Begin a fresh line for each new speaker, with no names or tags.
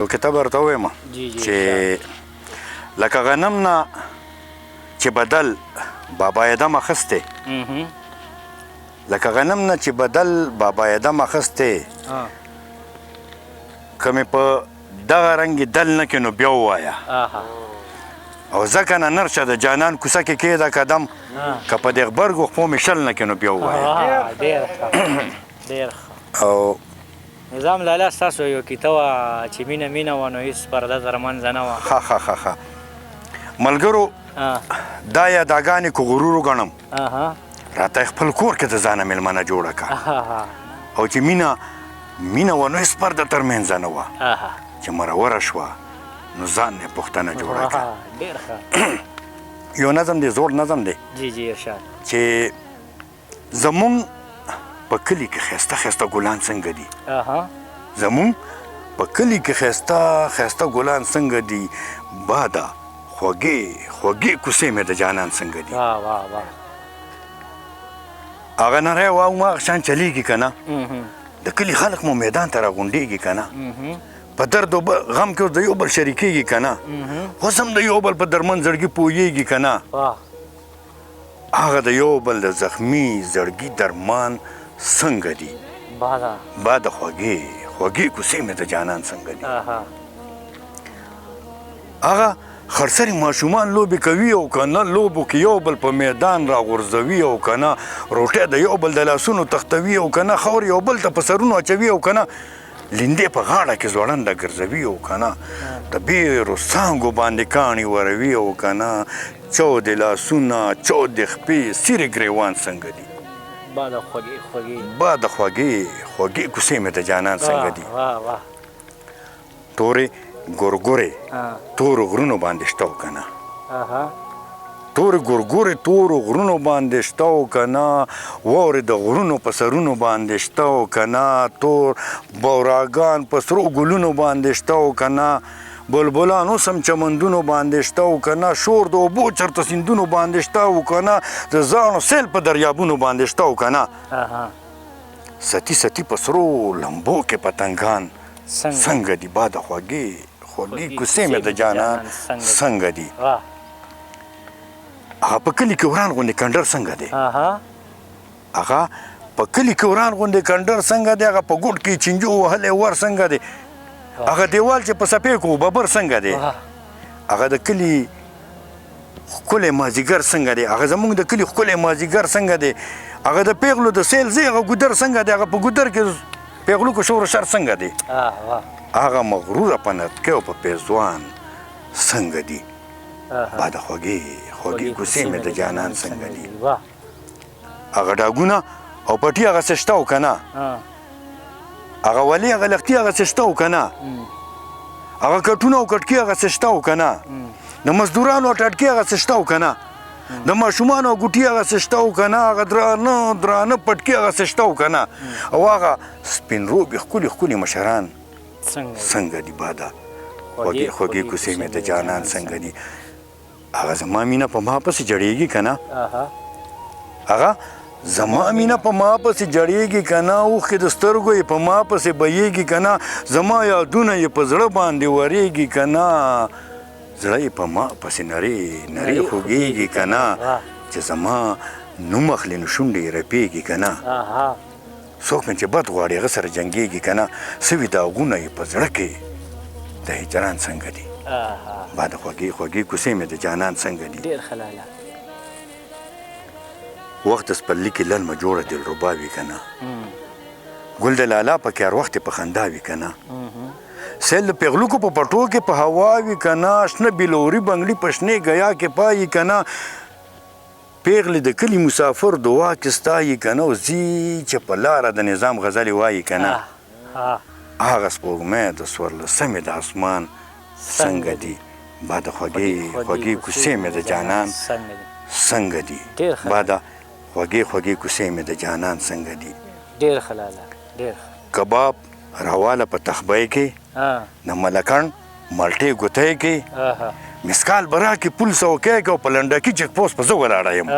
یو کتاب ورته ووایم چې لکه غنم نه چې بدل بابا ادم اخیستی لکه غنم نه چې بدل بابا ادم اخیستی که مې په دغه رنګ دل نه کې نو بیا ووایه او ځکه نه نرشه د جانان کوڅه کې کېده قدم که په دې غبرګو خپو مې شل نه کې نو بیا ووایه
ډېر ښه او نظام لالا ستاسو یو کیسه وه چې مینه مینه وه نو هېڅ پرده تر منځه نه وه
ښه ملګرو دا یاداګانې که غرور وګڼم راته خپل کور کې د ځانه مېلمنه جوړه کړه او چې مینه وه نو هېڅ پرده تر منځه نه وه چې مروره شوه نو ځان یې پوښتنه جوړه کړه یو نظم دی زوړ نظم دی چې زمونږ په کلي کې ښایسته ښایسته ګلان څنګه دي زمونږ په کلي کې ښایسته ښایسته ګلان څنګه دي باده خوږې کوڅې مې د جانان څنګه دي هغه نری واوماغ شان چلیږي که نه د کلي خلک مو میدان ته راغونډېږي که نه په درد او غم کې د یو بل شریکېږي که نه اوس هم د یو بل په درمن زړګي پوهېږي که نه هغه د یو بل د زخمي زړګي درمان څنګه دي باده خوږې کوڅې مې د جانان څنګه دي هغه خرسري ماشومان لوبې کوي او که نه لوبو کې یو بل په میدان راغورځوي او که نه روټۍ د یو بل د لاسونو تختوي او که نه خاور یو بل ته په سرونو اچوي او که نه لیندې په غاړه کې ځوړنده ګرځوي او که نه د بیرو څانګو باندې کاڼي وروي او که نه چودې لاسونه چودې خپې سیرې ګریوان څنګه دي باده خوږې کوڅې مې د جانان څنګه دي تورې ګورګورې تورو غرونو باندې شته و که نه تورې ګورګورې تورو غرونو باندې شته و که نه واورې د غرونو په سرونو باندې شته و که نه تور بوراګان په سرو ګلونو باندې شته و که نه بلبلان اوس هم چمندونو باندې شته و که نه شور د اوبو چرته سیندونو باندې شته و که نه د زاڼو سیل په دریابونو باندې شته و که نه ستی په سرو لمبو کې پتنګان څنګه دي باده خوږې کوڅې مې د جانان څنګه دي هغه په کلي کې وران غوندې کنډر څنګه دی هغه په کلي کې وران غوندې کنډر څنګه دی هغه په ګوټ کې چنجو وهلی ور څنګه دی هغه دیوال چې په څپې کو ببر څنګه دی هغه د کلي ښکلی مازدیګر څنګه دی هغه زموږ د کلي ښکلی مازدیګر څنګه دی هغه د پیغلو د سیل ځای هغه ګودر څنګه دی هغه په ګودر کې پیغلو کو شور شر څنګه دی هغه مغروره په نتکۍ او په پیزوان څنګه دي باده خوږې کوڅې مې د جانان څنګه دي هغه ډاګونه او پټي هغه څه شته و که نه هغه ولې هغه لښتي هغه څه شته و که نه هغه کټونه او کټکي هغه څه شته و که نه د مزدورانو او ټټکي هغه څه شته و که نه د ماشومانو او ګوټي هغه څه شته و که نه هغه درانه پټکي هغه څه شته و که نه او هغه سپین روبې ښکلي مشران څنګه دي باده خوږې کوڅې مې د جانان څنګه دي هغه زما مینه په ما پسې جړېږي که نه هغه زما مینه په ما پسې جړېږي که نه اوښکې د سترګو یې په ما پسې بهیږي که نه زما یادونه یې په زړه باندې ورېږي که نه زړه یې په ما پسې نرۍ خوږېږي که نه چې زما نوم اخلي نو شونډې یې رپېږي که نه څوک مې چې بد غواړي هغه سره جنګېږي که نه سوي داغونه یې په زړه کې د هجران څنګه دي باده خوږې کوڅې مې د جانان څنګه دي وخت د سپرلي کې للمه جوړه دلربا وي که نه ګل د لالا پکې هر وخت په خندا وي که نه سیل د پیغلوکو په پټو کې په هوا وي که نه شنه بلوري بنګړي په شنې ګیا کې پایي که نه پیغلې د کلي مسافر دعا کې ستایي که نه ځي چې په لاره د نظام غزلې وایي که نه هغه سپوږمۍ د څوارلسمې د اسمان څنګه دي باده خوږې کوڅې مې د جانان څنګه دي باده خوږې کوڅې مې د جانان څنګه دي کباب راواله په تخبۍ کې د ملکڼ مالټې ګوتۍ کې مسکال به راکړي پول 100 کې او په لنډکي چیک پوسټ په زه ولاړه یم